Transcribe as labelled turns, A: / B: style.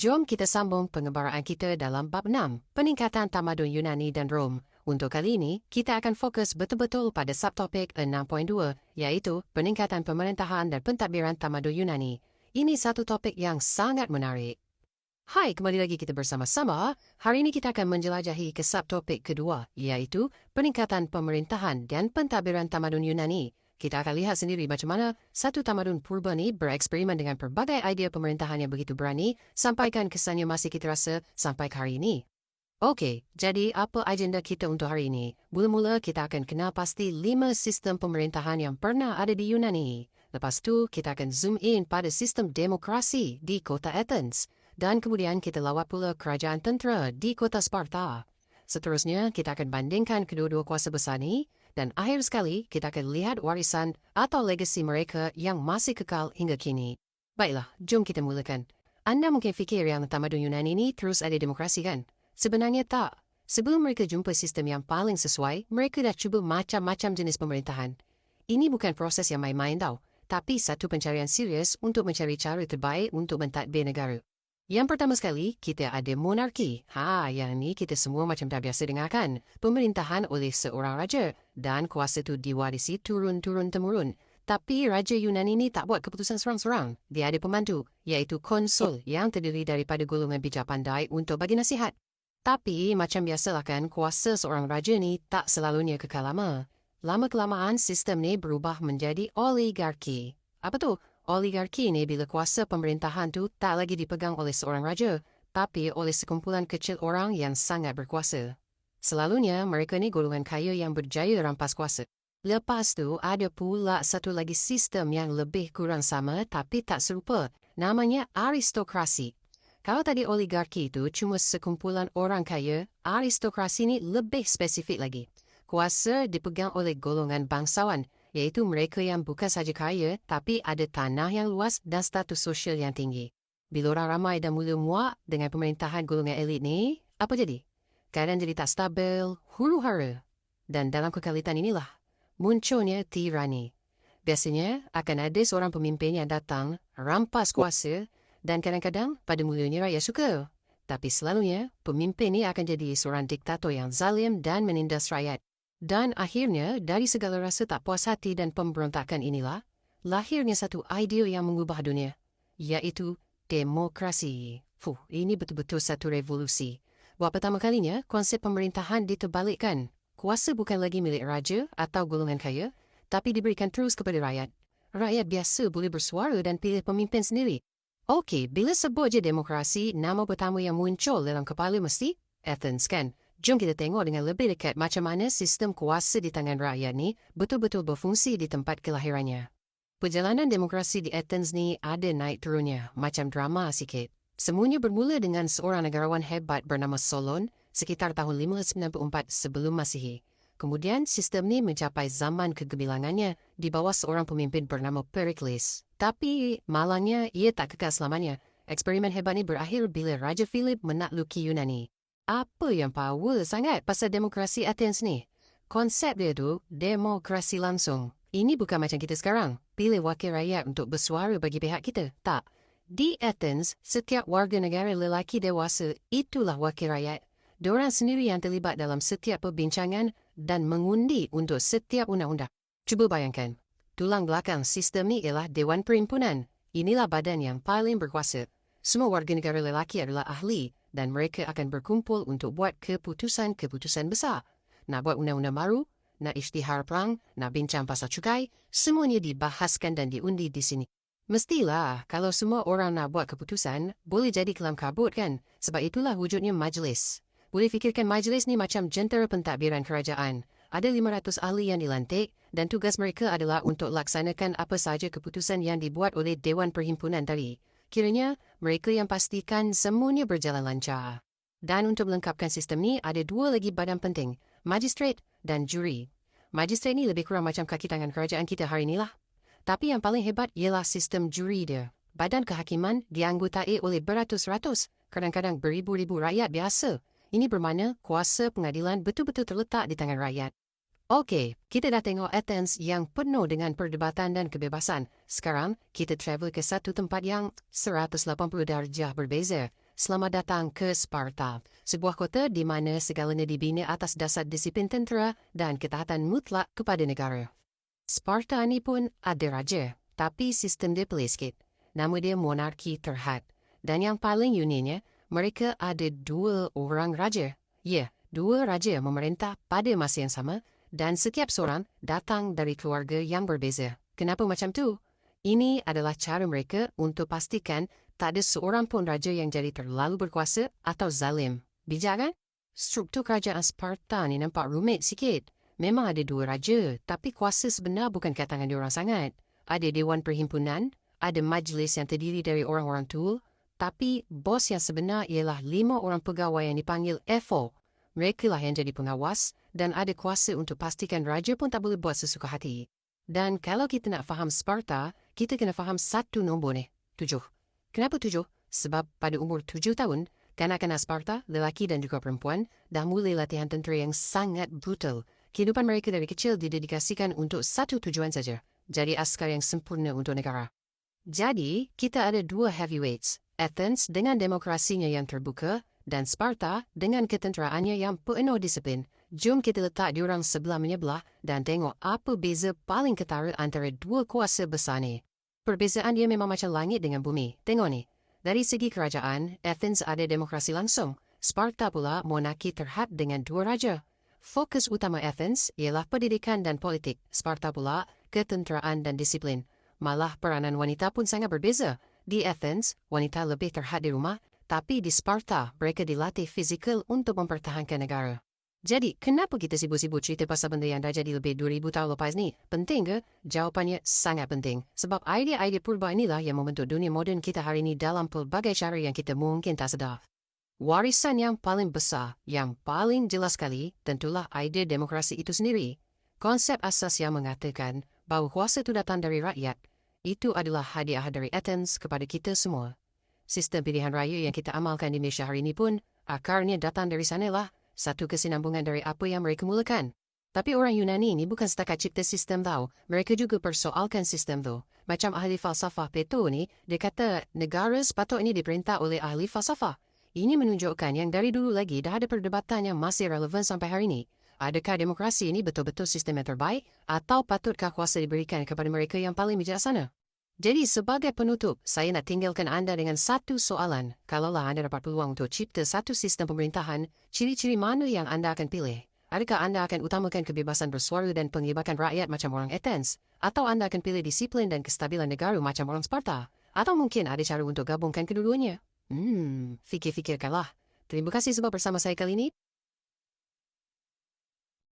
A: Jom kita sambung pengembaraan kita dalam bab 6, peningkatan tamadun Yunani dan Rom. Untuk kali ini, kita akan fokus betul-betul pada subtopik 6.2, iaitu peningkatan pemerintahan dan pentadbiran tamadun Yunani. Ini satu topik yang sangat menarik. Hai, kembali lagi kita bersama-sama. Hari ini kita akan menjelajahi ke subtopik kedua, iaitu peningkatan pemerintahan dan pentadbiran tamadun Yunani. Kita akan lihat sendiri macam mana satu tamadun purba ni bereksperimen dengan pelbagai idea pemerintahan yang begitu berani sampaikan kesannya masih kita rasa sampai ke hari ini. Okey, jadi apa agenda kita untuk hari ini? Mula-mula kita akan kenal pasti 5 sistem pemerintahan yang pernah ada di Yunani. Lepas tu, kita akan zoom in pada sistem demokrasi di kota Athens. Dan kemudian kita lawat pula kerajaan tentera di kota Sparta. Seterusnya, kita akan bandingkan kedua-dua kuasa besar ni. Dan akhir sekali, kita akan lihat warisan atau legasi mereka yang masih kekal hingga kini. Baiklah, jom kita mulakan. Anda mungkin fikir yang tamadun Yunani ini terus ada demokrasi kan? Sebenarnya tak. Sebelum mereka jumpa sistem yang paling sesuai, mereka dah cuba macam-macam jenis pemerintahan. Ini bukan proses yang main-main tau, tapi satu pencarian serius untuk mencari cara terbaik untuk mentadbir negara. Yang pertama sekali, kita ada monarki. Yang ni kita semua macam dah biasa dengarkan. Pemerintahan oleh seorang raja dan kuasa tu diwarisi turun-temurun. Tapi Raja Yunani ni tak buat keputusan serang-serang. Dia ada pembantu, iaitu konsul yang terdiri daripada golongan bijak pandai untuk bagi nasihat. Tapi macam biasalah kan, kuasa seorang raja ni tak selalunya kekal lama. Lama-kelamaan sistem ni berubah menjadi oligarki. Apa tu? Oligarki ni bila kuasa pemerintahan tu tak lagi dipegang oleh seorang raja, tapi oleh sekumpulan kecil orang yang sangat berkuasa. Selalunya mereka ni golongan kaya yang berjaya rampas kuasa. Lepas tu ada pula satu lagi sistem yang lebih kurang sama tapi tak serupa. Namanya aristokrasi. Kalau tadi oligarki itu cuma sekumpulan orang kaya, aristokrasi ni lebih spesifik lagi. Kuasa dipegang oleh golongan bangsawan, iaitu mereka yang bukan saja kaya tapi ada tanah yang luas dan status sosial yang tinggi. Bila orang ramai dah mula muak dengan pemerintahan golongan elit ni, apa jadi? Keadaan jadi tak stabil, huru-hara. Dan dalam kekalitan inilah, munculnya tirani. Biasanya akan ada seorang pemimpin yang datang, rampas kuasa dan kadang-kadang pada mulanya rakyat suka. Tapi selalunya, pemimpin ni akan jadi seorang diktator yang zalim dan menindas rakyat. Dan akhirnya, dari segala rasa tak puas hati dan pemberontakan inilah, lahirnya satu idea yang mengubah dunia, iaitu demokrasi. Ini betul-betul satu revolusi. Buat pertama kalinya, konsep pemerintahan diterbalikkan. Kuasa bukan lagi milik raja atau golongan kaya, tapi diberikan terus kepada rakyat. Rakyat biasa boleh bersuara dan pilih pemimpin sendiri. Okey, bila sebut je demokrasi, nama pertama yang muncul dalam kepala mesti Athens kan? Jom kita tengok dengan lebih dekat macam mana sistem kuasa di tangan rakyat ni betul-betul berfungsi di tempat kelahirannya. Perjalanan demokrasi di Athens ni ada naik turunnya, macam drama sikit. Semuanya bermula dengan seorang negarawan hebat bernama Solon sekitar tahun 594 sebelum Masihi. Kemudian sistem ni mencapai zaman kegemilangannya di bawah seorang pemimpin bernama Pericles. Tapi malangnya ia tak kekal selamanya. Eksperimen hebat ni berakhir bila Raja Philip menakluki Yunani. Apa yang power sangat pasal demokrasi Athens ni? Konsep dia tu demokrasi langsung. Ini bukan macam kita sekarang, pilih wakil rakyat untuk bersuara bagi pihak kita. Tak. Di Athens, setiap warga negara lelaki dewasa itulah wakil rakyat. Diorang sendiri yang terlibat dalam setiap perbincangan dan mengundi untuk setiap undang-undang. Cuba bayangkan, tulang belakang sistem ni ialah Dewan Perhimpunan. Inilah badan yang paling berkuasa. Semua warga negara lelaki adalah ahli dan mereka akan berkumpul untuk buat keputusan-keputusan besar. Nak buat undang-undang baru, nak isytihar perang, nak bincang pasal cukai, semuanya dibahaskan dan diundi di sini. Mestilah, kalau semua orang nak buat keputusan, boleh jadi kelam kabut kan? Sebab itulah wujudnya majlis. Boleh fikirkan majlis ni macam jentera pentadbiran kerajaan. Ada 500 ahli yang dilantik dan tugas mereka adalah untuk laksanakan apa sahaja keputusan yang dibuat oleh Dewan Perhimpunan tadi. Kiranya, mereka yang pastikan semuanya berjalan lancar. Dan untuk melengkapkan sistem ni, ada 2 lagi badan penting, magistrat dan juri. Magistrat ni lebih kurang macam kaki tangan kerajaan kita hari inilah. Tapi yang paling hebat ialah sistem juri dia. Badan kehakiman dianggotai oleh beratus-ratus, kadang-kadang beribu-ribu rakyat biasa. Ini bermakna kuasa pengadilan betul-betul terletak di tangan rakyat. Okey, kita dah tengok Athens yang penuh dengan perdebatan dan kebebasan. Sekarang, kita travel ke satu tempat yang 180 darjah berbeza. Selamat datang ke Sparta, sebuah kota di mana segalanya dibina atas dasar disiplin tentera dan ketaatan mutlak kepada negara. Sparta ni pun ada raja, tapi sistem dia pelik sikit. Nama dia monarki terhad. Dan yang paling uniknya, mereka ada 2 orang raja. Ya, 2 raja memerintah pada masa yang sama dan setiap seorang datang dari keluarga yang berbeza. Kenapa macam tu? Ini adalah cara mereka untuk pastikan tak ada seorang pun raja yang jadi terlalu berkuasa atau zalim. Bijak kan? Struktur kerajaan Sparta ni nampak rumit sikit. Memang ada 2 raja, tapi kuasa sebenar bukan kat tangan diorang sangat. Ada Dewan Perhimpunan, ada majlis yang terdiri dari orang-orang tua, tapi bos yang sebenar ialah 5 orang pegawai yang dipanggil FO. Mereka lah yang jadi pengawas dan ada kuasa untuk pastikan raja pun tak boleh buat sesuka hati. Dan kalau kita nak faham Sparta, kita kena faham satu nombor ni, 7. Kenapa 7? Sebab pada umur 7 tahun, kanak-kanak Sparta, lelaki dan juga perempuan, dah mulai latihan tentera yang sangat brutal. Kehidupan mereka dari kecil didedikasikan untuk satu tujuan saja, jadi askar yang sempurna untuk negara. Jadi, kita ada 2 heavyweights, Athens dengan demokrasinya yang terbuka, dan Sparta dengan ketenteraannya yang penuh disiplin. Jom kita letak diorang sebelah menyebelah dan tengok apa beza paling ketara antara 2 kuasa besar ni. Perbezaan dia memang macam langit dengan bumi. Tengok ni. Dari segi kerajaan, Athens ada demokrasi langsung. Sparta pula monarki terhad dengan 2 raja. Fokus utama Athens ialah pendidikan dan politik. Sparta pula ketenteraan dan disiplin. Malah peranan wanita pun sangat berbeza. Di Athens, wanita lebih terhad di rumah, tapi di Sparta, mereka dilatih fizikal untuk mempertahankan negara. Jadi, kenapa kita sibuk-sibuk cerita pasal benda yang dah jadi lebih 2000 tahun lepas ni? Penting ke? Jawapannya sangat penting. Sebab idea-idea purba inilah yang membentuk dunia moden kita hari ini dalam pelbagai cara yang kita mungkin tak sedar. Warisan yang paling besar, yang paling jelas sekali, tentulah idea demokrasi itu sendiri. Konsep asas yang mengatakan bahawa kuasa itu datang dari rakyat, itu adalah hadiah dari Athens kepada kita semua. Sistem pilihan raya yang kita amalkan di Malaysia hari ini pun, akarnya datang dari sanalah. Satu kesinambungan dari apa yang mereka mulakan. Tapi orang Yunani ini bukan setakat cipta sistem tau. Mereka juga persoalkan sistem tu. Macam ahli falsafah Plato ni, dia kata negara sepatutnya diperintah oleh ahli falsafah. Ini menunjukkan yang dari dulu lagi dah ada perdebatan yang masih relevan sampai hari ini. Adakah demokrasi ini betul-betul sistem yang terbaik atau patutkah kuasa diberikan kepada mereka yang paling bijaksana? Jadi sebagai penutup, saya nak tinggalkan anda dengan satu soalan. Kalaulah anda dapat peluang untuk cipta satu sistem pemerintahan, ciri-ciri mana yang anda akan pilih? Adakah anda akan utamakan kebebasan bersuara dan penglibatkan rakyat macam orang Athens? Atau anda akan pilih disiplin dan kestabilan negara macam orang Sparta? Atau mungkin ada cara untuk gabungkan kedua-duanya? Fikir-fikirkanlah. Terima kasih sebab bersama saya kali ini.